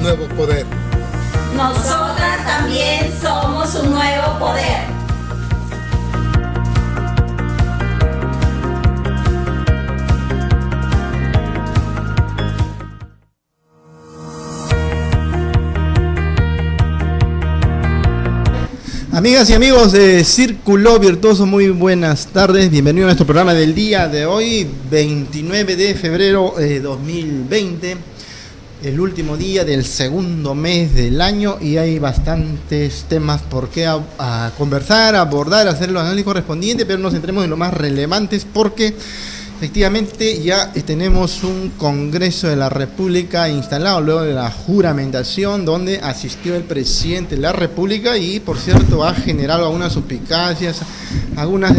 un nuevo poder. Nosotras también somos un nuevo poder. Amigas y amigos de Círculo Virtuoso, muy buenas tardes. Bienvenidos a nuestro programa del día de hoy, 29 de febrero de 2020. El último día del segundo mes del año y hay bastantes temas por qué a conversar, abordar, hacer los análisis correspondientes, pero nos centremos en lo más relevantes porque efectivamente ya tenemos un Congreso de la República instalado luego de la juramentación donde asistió el presidente de la República y por cierto ha generado algunas suspicacias, algunas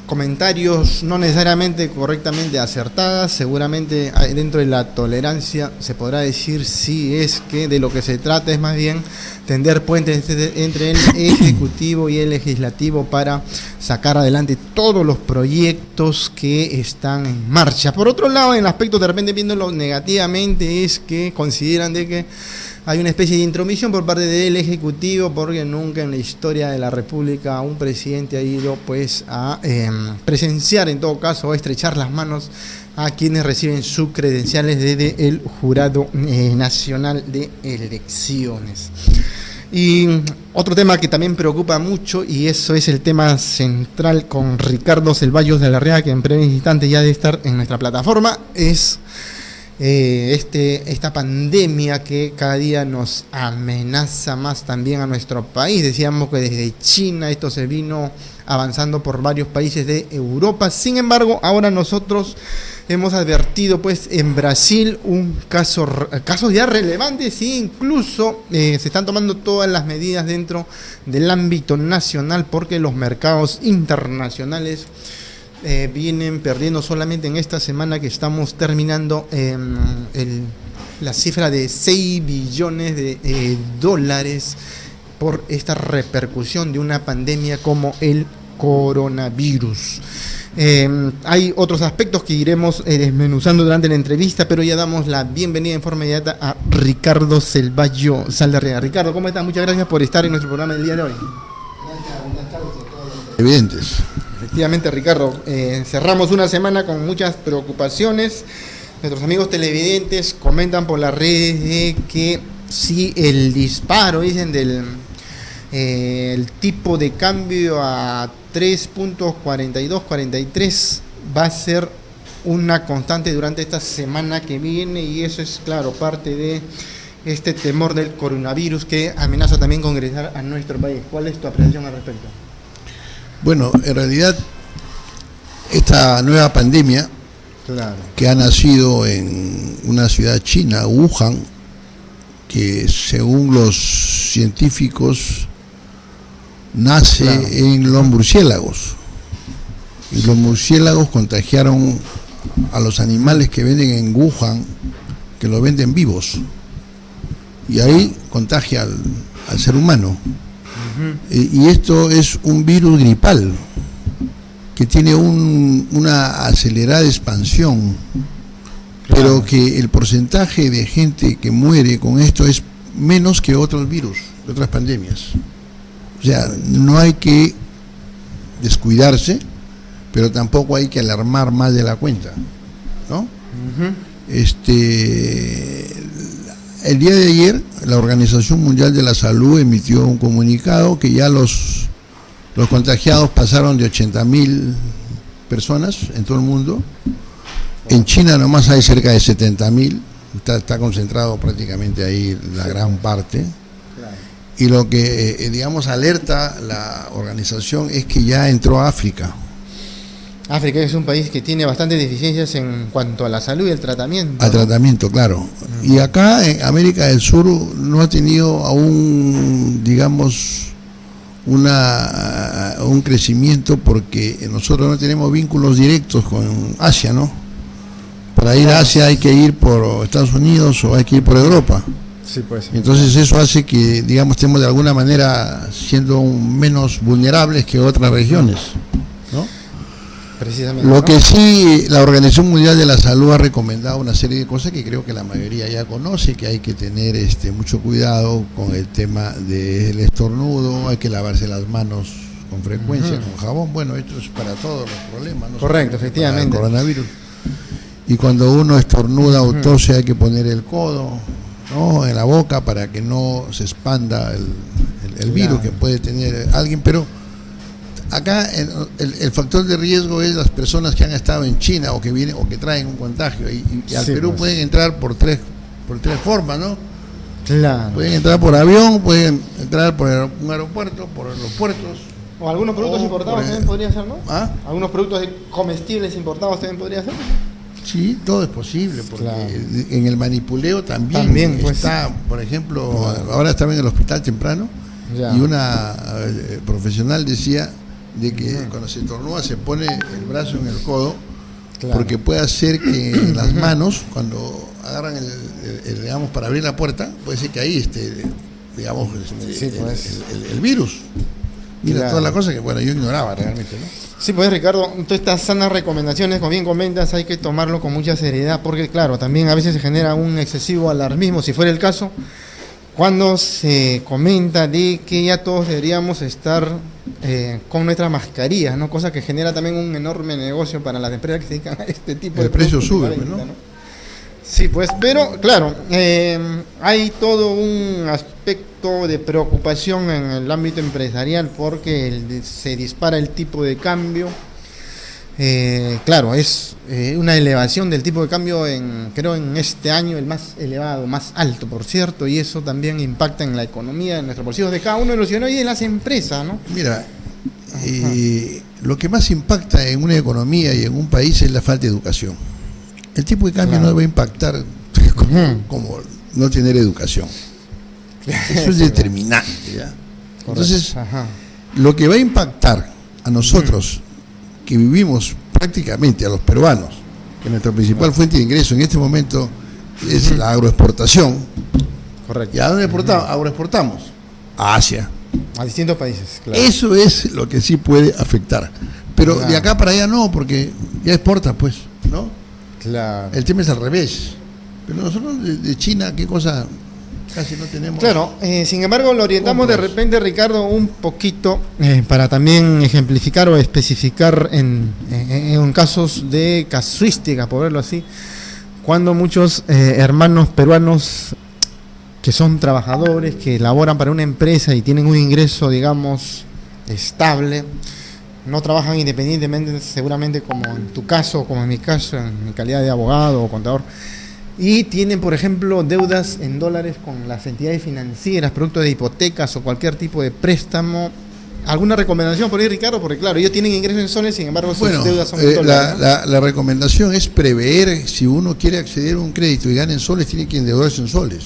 comentarios no necesariamente correctamente acertadas. Seguramente dentro de la tolerancia se podrá decir si es que de lo que se trata es más bien tender puentes entre el Ejecutivo y el Legislativo para sacar adelante todos los proyectos que están en marcha. Por otro lado, en el aspecto de repente viéndolo negativamente es que consideran de que hay una especie de intromisión por parte del Ejecutivo porque nunca en la historia de la República un presidente ha ido pues a presenciar en todo caso o estrechar las manos a quienes reciben sus credenciales desde el Jurado Nacional de Elecciones. Y otro tema que también preocupa mucho, y eso es el tema central con Ricardo Ceballos de la Rea, que en breves instantes ya debe estar en nuestra plataforma, es esta pandemia que cada día nos amenaza más también a nuestro país. Decíamos que desde China esto se vino avanzando por varios países de Europa. Sin embargo, ahora nosotros hemos advertido pues en Brasil casos ya relevantes e incluso se están tomando todas las medidas dentro del ámbito nacional porque los mercados internacionales vienen perdiendo solamente en esta semana que estamos terminando la cifra de 6 billones de dólares por esta repercusión de una pandemia como el coronavirus. Hay otros aspectos que iremos desmenuzando durante la entrevista, pero ya damos la bienvenida en forma inmediata a Ricardo Ceballos Saldarriaga. Ricardo, ¿cómo estás? Muchas gracias por estar en nuestro programa del día de hoy. Buenas tardes a todos. Evidentes. Efectivamente, Ricardo, cerramos una semana con muchas preocupaciones. Nuestros amigos televidentes comentan por las redes de que si el disparo, dicen, del el tipo de cambio a 3.4243 va a ser una constante durante esta semana que viene y eso es, claro, parte de este temor del coronavirus que amenaza también con ingresar a nuestro país. ¿Cuál es tu apreciación al respecto? Bueno, en realidad esta nueva pandemia, claro, que ha nacido en una ciudad china, Wuhan, que según los científicos nace, claro, en los murciélagos. Y los murciélagos contagiaron a los animales que venden en Wuhan, que los venden vivos. Y ahí contagia al ser humano. Y esto es un virus gripal que tiene una acelerada expansión, claro, pero que el porcentaje de gente que muere con esto es menos que otros virus, de otras pandemias. O sea, no hay que descuidarse, pero tampoco hay que alarmar más de la cuenta, ¿no? El día de ayer, la Organización Mundial de la Salud emitió un comunicado que ya los contagiados pasaron de 80.000 personas en todo el mundo. En China nomás hay cerca de 70.000, está concentrado prácticamente ahí la gran parte. Y lo que, digamos, alerta la organización es que ya entró a África. África es un país que tiene bastantes deficiencias en cuanto a la salud y el tratamiento. Al tratamiento, claro. Y acá en América del Sur no ha tenido aún, digamos, un crecimiento porque nosotros no tenemos vínculos directos con Asia, ¿no? Para ir a Asia hay que ir por Estados Unidos o hay que ir por Europa. Sí, pues. Entonces eso hace que, digamos, estemos de alguna manera siendo menos vulnerables que otras regiones, ¿no? precisamente. Lo ¿no? que sí, la Organización Mundial de la Salud ha recomendado una serie de cosas que creo que la mayoría ya conoce, que hay que tener mucho cuidado con el tema del estornudo, hay que lavarse las manos con frecuencia, con jabón. Bueno, esto es para todos los problemas, ¿no? Correcto, efectivamente. Para el coronavirus. Y cuando uno estornuda o tose hay que poner el codo, ¿no?, en la boca para que no se expanda el virus que puede tener alguien. Pero acá el factor de riesgo es las personas que han estado en China o que vienen o que traen un contagio y al Perú pues. pueden entrar por tres formas, ¿no? Claro. Pueden entrar por avión, pueden entrar por un aeropuerto, por los puertos. O algunos productos importados también podría ser, ¿no? ¿Ah? Algunos productos comestibles importados también podría ser. Sí, todo es posible, porque Claro. en el manipuleo también pues. está, por ejemplo, ahora estaba en el hospital temprano Ya. y una profesional decía de que cuando se estornuda se pone el brazo en el codo, Claro. porque puede hacer que en las manos, cuando agarran digamos, para abrir la puerta, puede ser que ahí esté, digamos, Sí, pues. el virus. Mira, Claro. toda la cosa que, bueno, yo ignoraba realmente, ¿no? Sí, pues Ricardo, todas estas sanas recomendaciones, como bien comentas, hay que tomarlo con mucha seriedad, porque claro, también a veces se genera un excesivo alarmismo, si fuera el caso, cuando se comenta de que ya todos deberíamos estar con nuestras mascarillas, ¿no? Cosa que genera también un enorme negocio para las empresas que se dedican a este tipo de El precio productos sube, de pues, venta, ¿no? Sí, pues, pero claro, hay todo un aspecto de preocupación en el ámbito empresarial porque se dispara el tipo de cambio. Claro, es una elevación del tipo de cambio creo en este año el más elevado, más alto, por cierto, y eso también impacta en la economía, en nuestros bolsillos de cada uno de los ciudadanos y en las empresas, ¿no? Mira, lo que más impacta en una economía y en un país es la falta de educación. El tipo de cambio no va a impactar como no tener educación. Eso es determinante, ¿ya? Entonces, lo que va a impactar a nosotros, que vivimos prácticamente, a los peruanos, que nuestra principal fuente de ingreso en este momento es la agroexportación. Correcto. ¿Y a dónde agroexportamos? A Asia. A distintos países, claro. Eso es lo que sí puede afectar. Pero de acá para allá no, porque ya exporta, pues, ¿no? Claro. El tema es al revés. Pero nosotros de China, ¿qué cosa? Casi no tenemos. Claro, sin embargo lo orientamos compras. de repente, Ricardo, un poquito para también ejemplificar o especificar en casos de casuística, por verlo así, cuando muchos hermanos peruanos que son trabajadores, que laboran para una empresa y tienen un ingreso, digamos, estable, no trabajan independientemente, seguramente como en tu caso, como en mi caso, en mi calidad de abogado o contador, y tienen, por ejemplo, deudas en dólares con las entidades financieras, producto de hipotecas o cualquier tipo de préstamo. ¿Alguna recomendación por ahí, Ricardo? Porque claro, ellos tienen ingresos en soles, sin embargo sus deudas son en dólares, ¿no? la recomendación es prever, si uno quiere acceder a un crédito y gana en soles, tiene que endeudarse en soles.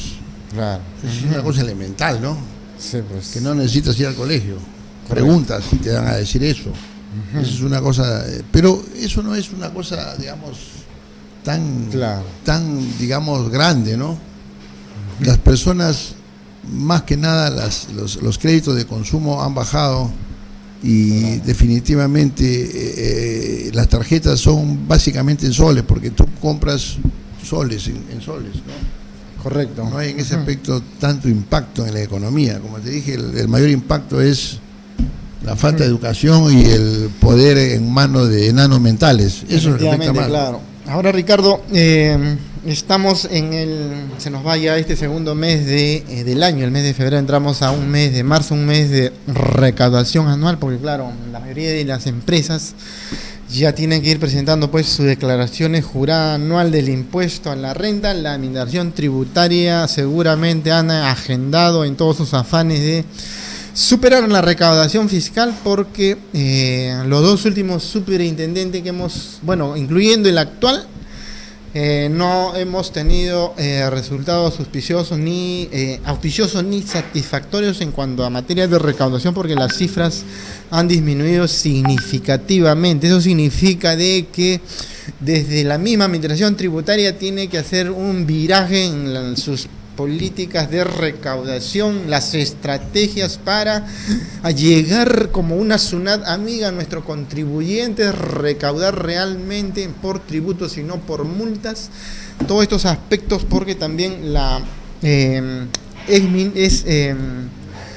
Claro. Es una cosa elemental, ¿no? Sí, pues. Que no necesitas ir al colegio. Preguntas y te van a decir eso. Eso es una cosa, pero eso no es una cosa, digamos, tan, digamos, grande, ¿no? Las personas, más que nada, los créditos de consumo han bajado y definitivamente las tarjetas son básicamente en soles, porque tú compras soles, en soles, ¿no? Correcto. No hay en ese aspecto tanto impacto en la economía. Como te dije, el mayor impacto es la falta de educación y el poder en manos de enanos mentales. Eso nos afecta más. Claro. Ahora, Ricardo, estamos se nos va ya este segundo mes del año, el mes de febrero, entramos a un mes de marzo, un mes de recaudación anual, porque claro, la mayoría de las empresas ya tienen que ir presentando pues sus declaraciones juradas anual del impuesto a la renta. La administración tributaria seguramente han agendado en todos sus afanes de superar la recaudación fiscal, porque los dos últimos superintendentes que hemos, bueno, incluyendo el actual, no hemos tenido resultados auspiciosos ni satisfactorios en cuanto a materia de recaudación, porque las cifras han disminuido significativamente. Eso significa de que desde la misma administración tributaria tiene que hacer un viraje en sus políticas de recaudación, las estrategias para llegar como una SUNAT amiga a nuestros contribuyentes, recaudar realmente por tributos y no por multas. Todos estos aspectos, porque también la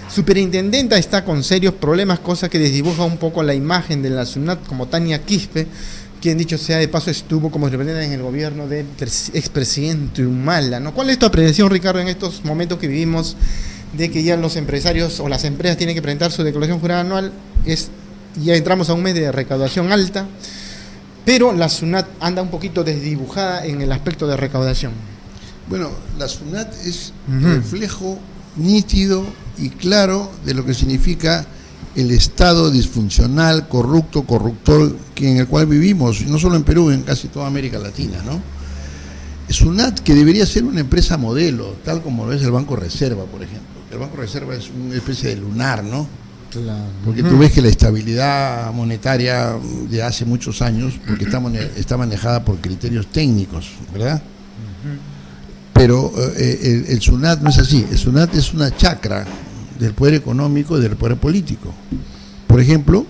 superintendenta está con serios problemas, cosa que desdibuja un poco la imagen de la SUNAT, como Tania Quispe, quien dicho sea de paso estuvo como superintendente en el gobierno del expresidente Humala, ¿no? ¿Cuál es tu apreciación, Ricardo, en estos momentos que vivimos de que ya los empresarios o las empresas tienen que presentar su declaración jurada anual? Ya entramos a un mes de recaudación alta, pero la SUNAT anda un poquito desdibujada en el aspecto de recaudación. Bueno, la SUNAT es reflejo nítido y claro de lo que significa el estado disfuncional, corrupto, corruptor en el cual vivimos, no solo en Perú, en casi toda América Latina, ¿no? SUNAT, que debería ser una empresa modelo, tal como lo es el Banco Reserva, por ejemplo. El Banco Reserva es una especie de lunar, ¿no? Claro. Porque tú ves que la estabilidad monetaria de hace muchos años, porque está manejada por criterios técnicos, ¿verdad? Pero el SUNAT no es así. El SUNAT es una chacra del poder económico y del poder político. Por ejemplo,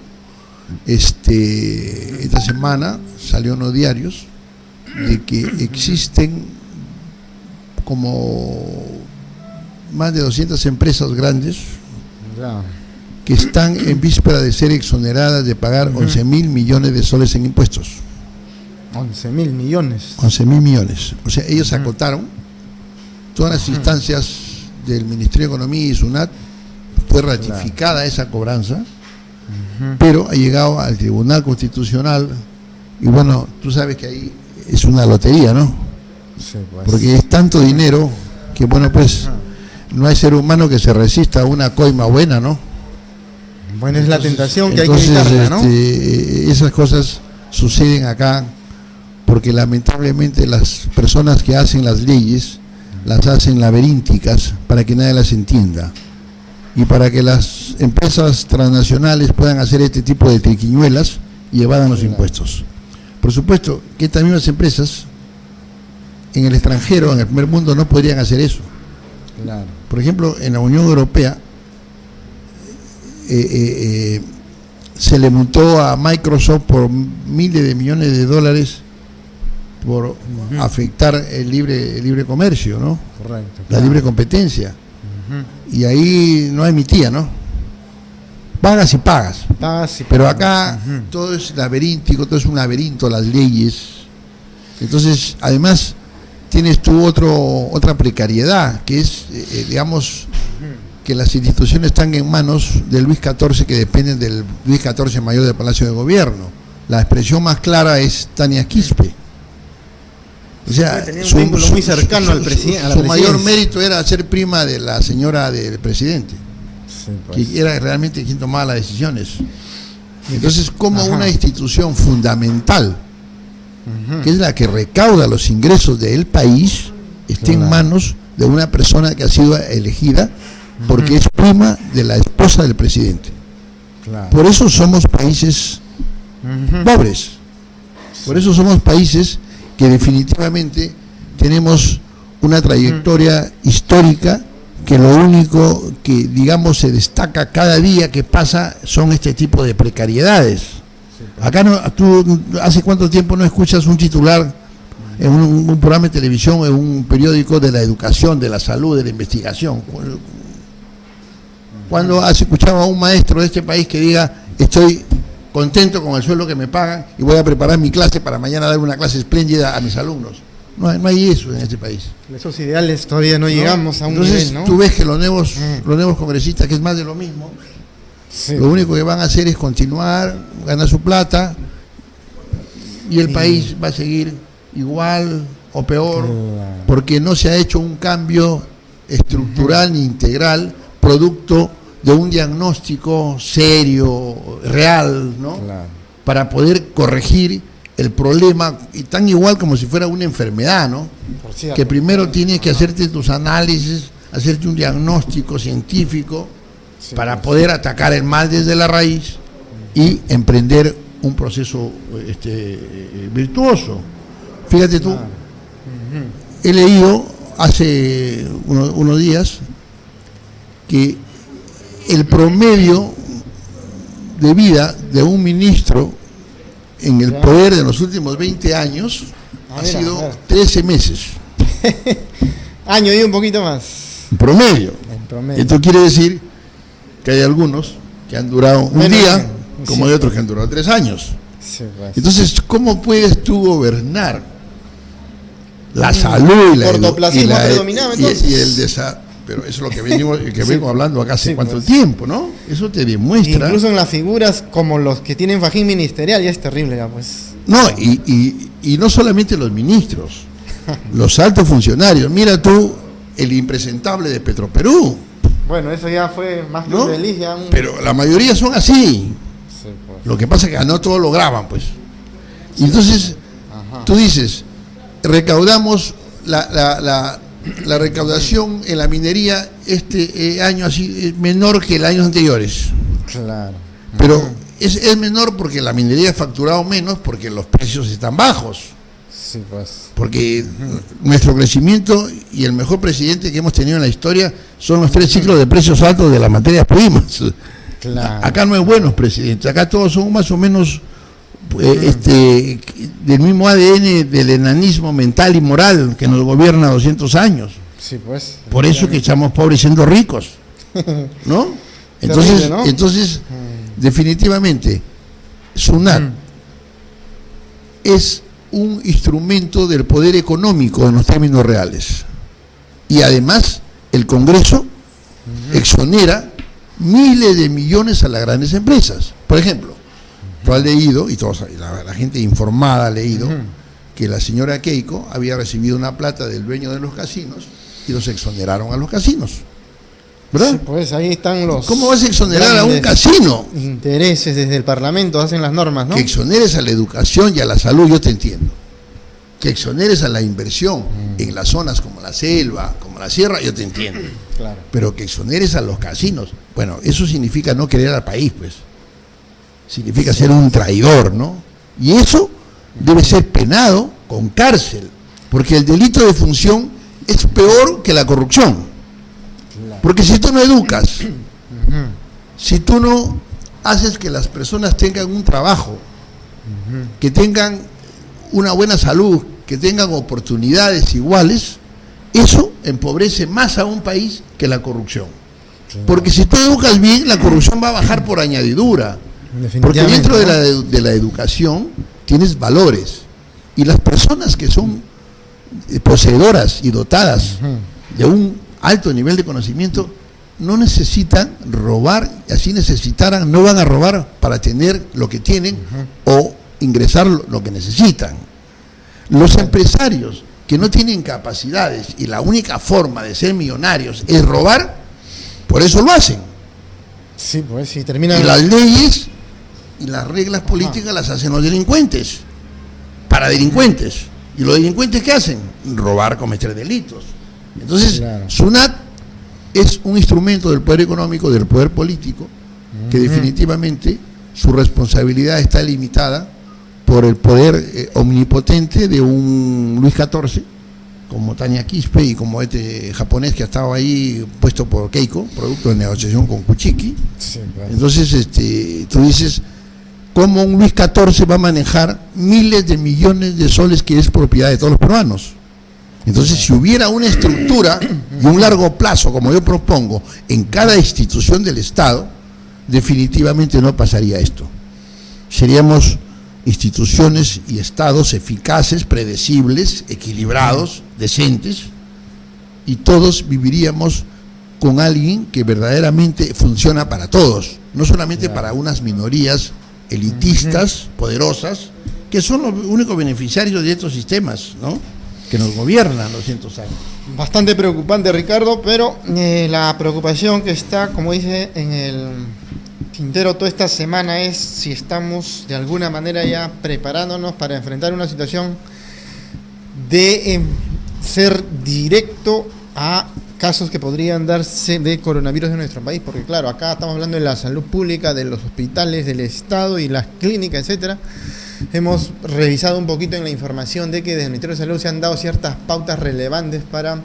esta semana salió en los diarios de que existen como más de 200 empresas grandes que están en víspera de ser exoneradas de pagar 11.000 millones de soles en impuestos. 11.000 millones. 11.000 millones. O sea, ellos acotaron todas las instancias del Ministerio de Economía y SUNAT. Fue ratificada esa cobranza, pero ha llegado al Tribunal Constitucional y bueno, tú sabes que ahí es una lotería, ¿no? Sí, pues. Porque es tanto dinero que bueno, pues no hay ser humano que se resista a una coima buena, ¿no? Bueno, es la tentación que entonces, hay que evitarla, ¿no? Esas cosas suceden acá porque lamentablemente las personas que hacen las leyes las hacen laberínticas para que nadie las entienda. Y para que las empresas transnacionales puedan hacer este tipo de triquiñuelas y evadan los impuestos. Por supuesto que estas mismas empresas en el extranjero, en el primer mundo, no podrían hacer eso. Claro. Por ejemplo, en la Unión Europea se le multó a Microsoft por miles de millones de dólares por afectar el libre comercio, ¿no? Correcto. La libre competencia. Y ahí no hay mi tía, ¿no? Pagas y pagas. Pero acá todo es laberíntico, todo es un laberinto, las leyes. Entonces, además, tienes tú otra precariedad, que es, digamos, que las instituciones están en manos de Luis XIV, que dependen del Luis XIV mayor del Palacio de Gobierno. La expresión más clara es Tania Quispe. O sea, un vínculo muy cercano al presidente. Su mayor mérito era ser prima de la señora del presidente, que era realmente quien tomaba las decisiones. Entonces, como una institución fundamental, que es la que recauda los ingresos del país, está en manos de una persona que ha sido elegida porque es prima de la esposa del presidente. Por eso somos países pobres. Por eso somos países que definitivamente tenemos una trayectoria histórica, que lo único que, digamos, se destaca cada día que pasa son este tipo de precariedades. Acá tú ¿hace cuánto tiempo no escuchas un titular en un programa de televisión, en un periódico de la educación, de la salud, de la investigación? ¿Cuándo has escuchado a un maestro de este país que diga: estoy contento con el sueldo que me pagan y voy a preparar mi clase para mañana dar una clase espléndida a mis alumnos? No hay eso en este país. Esos ideales todavía no llegamos a un Entonces, nivel, ¿no? Tú ves que los nuevos congresistas, que es más de lo mismo, lo único que van a hacer es continuar, ganar su plata, y el país va a seguir igual o peor, porque no se ha hecho un cambio estructural ni integral, producto de un diagnóstico serio, real, ¿no? Para poder corregir el problema, y tan igual como si fuera una enfermedad, ¿no? Que primero tienes que hacerte tus análisis, hacerte un diagnóstico científico para poder atacar el mal desde la raíz y emprender un proceso virtuoso. Fíjate tú, he leído hace unos días que el promedio de vida de un ministro en el poder de los últimos 20 años ha sido 13 meses. Año y un poquito más. En promedio. En promedio. Esto quiere decir que hay algunos que han durado un día, como hay otros que han durado 3 años. Sí, pues. Entonces, ¿cómo puedes tú gobernar la salud y cortoplacismo predominaba, entonces. Y el desarrollo? Pero eso es lo que vengo hablando acá hace cuánto tiempo, ¿no? Eso te demuestra. Incluso en las figuras como los que tienen fajín ministerial ya es terrible, ya pues. No, y no solamente los ministros, los altos funcionarios. Mira tú el impresentable de Petroperú. Bueno, eso ya fue más que ¿no? un desliz, ya Pero la mayoría son así. Sí, pues. Lo que pasa es que no todos lo graban, pues. Y entonces, tú dices, recaudamos la recaudación en la minería este año así es menor que el años anteriores. Claro. Pero es menor porque la minería ha facturado menos porque los precios están bajos. Sí, pues. Porque nuestro crecimiento y el mejor presidente que hemos tenido en la historia son los 3 ciclos de precios altos de las materias primas. Claro. Acá no hay buenos presidentes, acá todos son más o menos del mismo ADN del enanismo mental y moral que nos gobierna 200 años. Sí, pues. Por eso que estamos pobres siendo ricos, ¿no? Entonces, Terrible, ¿no? entonces definitivamente, SUNAT es un instrumento del poder económico en los términos reales. Y además, el Congreso exonera miles de millones a las grandes empresas. Por ejemplo, tú has leído, y todos, la gente informada ha leído, que la señora Keiko había recibido una plata del dueño de los casinos y los exoneraron a los casinos. ¿Verdad? Sí, pues ahí están los. ¿Cómo vas a exonerar a un casino? Intereses desde el Parlamento hacen las normas, ¿no? Que exoneres a la educación y a la salud, yo te entiendo. Que exoneres a la inversión en las zonas como la selva, como la sierra, yo te entiendo. Claro. Pero que exoneres a los casinos, bueno, eso significa no querer al país, pues. Significa ser un traidor, ¿no? Y eso debe ser penado con cárcel, porque el delito de función es peor que la corrupción. Porque si tú no educas, si tú no haces que las personas tengan un trabajo, que tengan una buena salud, que tengan oportunidades iguales, eso empobrece más a un país que la corrupción. Porque si tú educas bien, la corrupción va a bajar por añadidura. Porque dentro de la educación tienes valores. Y las personas que son poseedoras y dotadas de un alto nivel de conocimiento no necesitan robar, y así necesitaran, no van a robar para tener lo que tienen o ingresar lo que necesitan. Los empresarios que no tienen capacidades y la única forma de ser millonarios es robar, por eso lo hacen. Sí, pues sí, terminan. Y las leyes y las reglas políticas las hacen los delincuentes, para delincuentes. ¿Y los delincuentes qué hacen? Robar, cometer delitos. Entonces, SUNAT es un instrumento del poder económico, del poder político, que definitivamente su responsabilidad está limitada por el poder omnipotente de un Luis XIV, como Tania Quispe y como este japonés que ha estado ahí puesto por Keiko, producto de negociación con Kuchiki. Sí, claro. Entonces, tú dices, ¿cómo un Luis XIV va a manejar miles de millones de soles que es propiedad de todos los peruanos? Entonces, si hubiera una estructura y un largo plazo, como yo propongo, en cada institución del Estado, definitivamente no pasaría esto. Seríamos instituciones y estados eficaces, predecibles, equilibrados, decentes, y todos viviríamos con alguien que verdaderamente funciona para todos, no solamente para unas minorías elitistas, poderosas, que son los únicos beneficiarios de estos sistemas, ¿no?, que nos gobiernan 200 años. Bastante preocupante, Ricardo, pero la preocupación que está, como dice, en el tintero toda esta semana es si estamos de alguna manera ya preparándonos para enfrentar una situación de ser directo a casos que podrían darse de coronavirus en nuestro país, porque claro, acá estamos hablando de la salud pública, de los hospitales, del Estado y las clínicas, etcétera. Hemos revisado un poquito en la información de que desde el Ministerio de Salud se han dado ciertas pautas relevantes para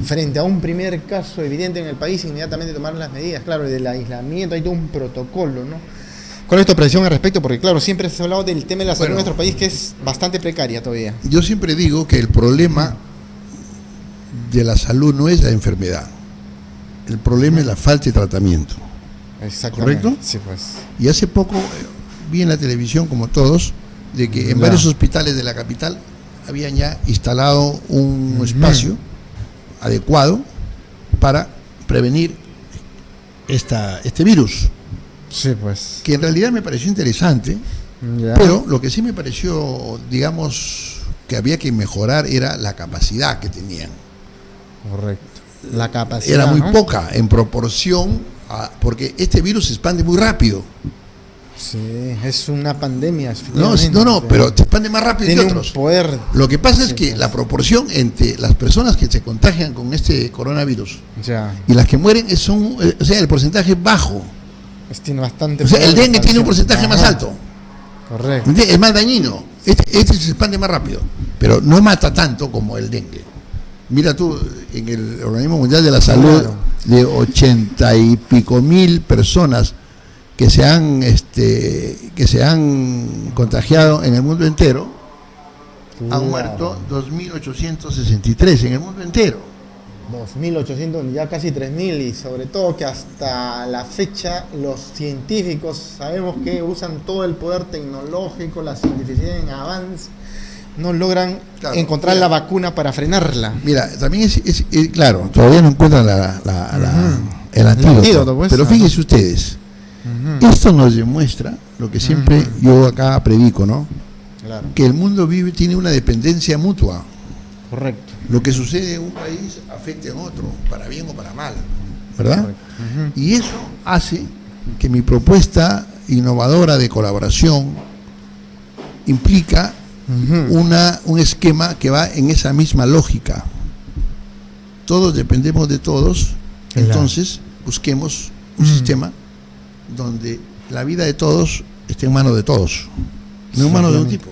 frente a un primer caso evidente en el país, inmediatamente tomar las medidas, claro, del aislamiento, hay todo un protocolo, ¿no? ¿Cuál es tu apreciación al respecto? Porque claro, siempre se ha hablado del tema de la salud en nuestro país, que es bastante precaria todavía. Yo siempre digo que el problema de la salud no es la enfermedad, el problema es la falta de tratamiento. Exactamente. ¿Correcto? Sí, pues. Y hace poco vi en la televisión, como todos, de que en varios hospitales de la capital habían ya instalado un espacio adecuado para prevenir este virus. Sí, pues. Que en realidad me pareció interesante, pero lo que sí me pareció, digamos, que había que mejorar era la capacidad que tenían. Correcto. La capacidad. Era muy poca en proporción porque este virus se expande muy rápido. Sí, es una pandemia. No, pero te expande más rápido que otros. Un poder. Lo que pasa es que la proporción entre las personas que se contagian con este coronavirus y las que mueren el porcentaje es bajo. Tiene bastante. O sea, el dengue tiene un porcentaje más alto. Correcto. Es más dañino. Este se expande más rápido, pero no mata tanto como el dengue. Mira tú, en el Organismo Mundial de la Salud, de 80 y pico mil personas que se han contagiado en el mundo entero, han muerto 2.863 en el mundo entero. 2.800, ya casi 3.000, y sobre todo que hasta la fecha los científicos sabemos que usan todo el poder tecnológico, la cientificidad en avance, no logran encontrar la vacuna para frenarla. Mira, también es claro, todavía no encuentran el antídoto, pues, pero fíjense ustedes, esto nos demuestra lo que siempre yo acá predico, ¿no? Claro. Que el mundo tiene una dependencia mutua. Correcto. Lo que sucede en un país afecta en otro, para bien o para mal, ¿verdad? Y eso hace que mi propuesta innovadora de colaboración implica un esquema que va en esa misma lógica. Todos dependemos de todos, entonces busquemos un sistema donde la vida de todos esté en manos de todos, no en manos de un tipo.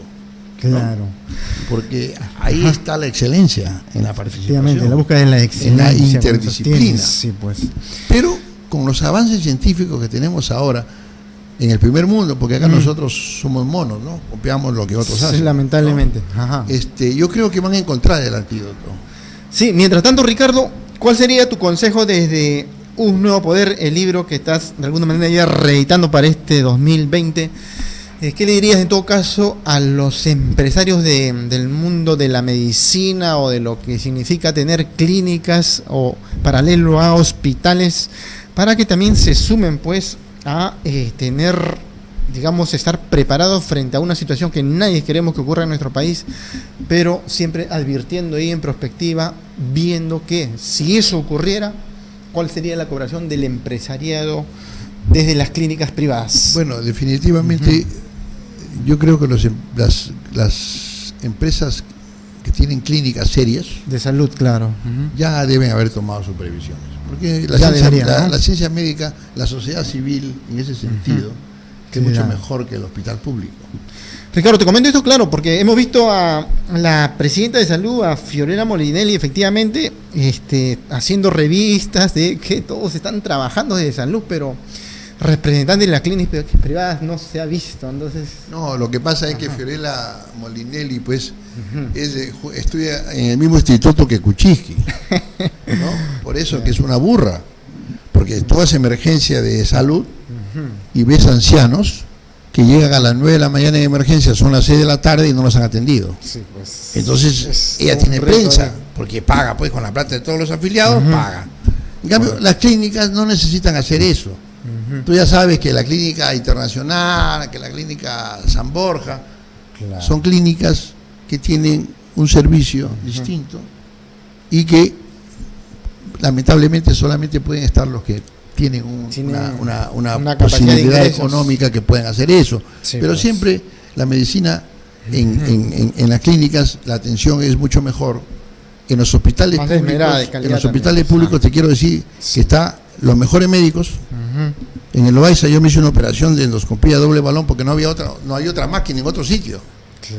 Claro. ¿No? Porque ahí está la excelencia en la participación, la búsqueda de la excelencia, en la interdisciplina. Sí, pues. Pero con los avances científicos que tenemos ahora en el primer mundo, porque acá nosotros somos monos, ¿no? Copiamos lo que otros hacen. Lamentablemente. ¿No? Ajá. Yo creo que van a encontrar el antídoto. Sí, mientras tanto, Ricardo, ¿cuál sería tu consejo desde Un Nuevo Poder, el libro que estás de alguna manera ya reeditando para este 2020? ¿Qué le dirías en todo caso a los empresarios del mundo de la medicina o de lo que significa tener clínicas o paralelo a hospitales para que también se sumen pues a tener, digamos, estar preparados frente a una situación que nadie queremos que ocurra en nuestro país, pero siempre advirtiendo ahí en perspectiva, viendo que si eso ocurriera, cuál sería la cobración del empresariado desde las clínicas privadas? Bueno, definitivamente yo creo que las empresas que tienen clínicas serias de salud, claro, ya deben haber tomado sus previsiones, porque la ciencia médica, la sociedad civil en ese sentido es mucho mejor que el hospital público. Ricardo, te comento esto, claro, porque hemos visto a la presidenta de salud, a Fiorella Molinelli, efectivamente, haciendo revistas de que todos están trabajando desde salud, pero representantes de las clínicas privadas no se ha visto, entonces. No, lo que pasa es que Fiorella Molinelli, pues, estudia en el mismo instituto que Kuczynski, ¿no? Por eso que es una burra, porque tú haces emergencia de salud y ves ancianos que llegan a las 9 de la mañana en emergencia, son las 6 de la tarde y no los han atendido. Sí, pues, entonces ella tiene prensa, porque paga pues con la plata de todos los afiliados, paga. En cambio, las clínicas no necesitan hacer eso. Tú ya sabes que la clínica internacional, que la clínica San Borja, son clínicas que tienen un servicio distinto y que lamentablemente solamente pueden estar los que tienen una posibilidad económica que pueden hacer eso. Sí, pero pues, siempre la medicina en las clínicas, la atención es mucho mejor. En los hospitales públicos, te quiero decir que está los mejores médicos. En el Loaiza yo me hice una operación de endoscopía doble balón porque no hay otra máquina en otro sitio.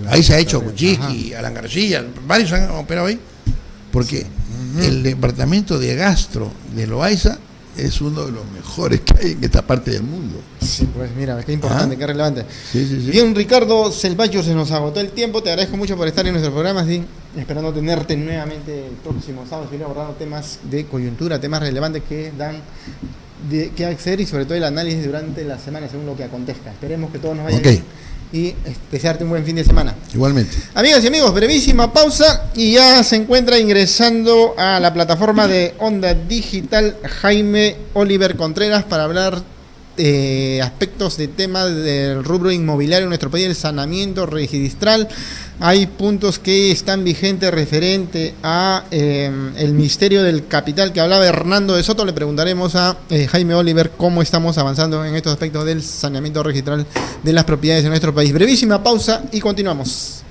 Ahí se ha hecho Kuczynski, Alan García, varios han operado ahí. porque el departamento de Gastro de Loaiza es uno de los mejores que hay en esta parte del mundo. Sí, pues mira, qué importante, qué relevante. Sí. Bien, Ricardo Selvacho, se nos agotó el tiempo. Te agradezco mucho por estar en nuestro programa, ¿sí? Esperando tenerte nuevamente el próximo sábado, seguir abordando temas de coyuntura, temas relevantes que dan de qué acceder y sobre todo el análisis durante la semana según lo que acontezca. Esperemos que todo nos vaya bien y desearte un buen fin de semana. Igualmente. Amigas y amigos, brevísima pausa y ya se encuentra ingresando a la plataforma de Onda Digital Jaime Oliver Contreras para hablar aspectos de temas del rubro inmobiliario en nuestro país, el saneamiento registral. Hay puntos que están vigentes referente a el misterio del capital que hablaba Hernando de Soto. Le preguntaremos a Jaime Oliver cómo estamos avanzando en estos aspectos del saneamiento registral de las propiedades de nuestro país. Brevísima pausa y continuamos.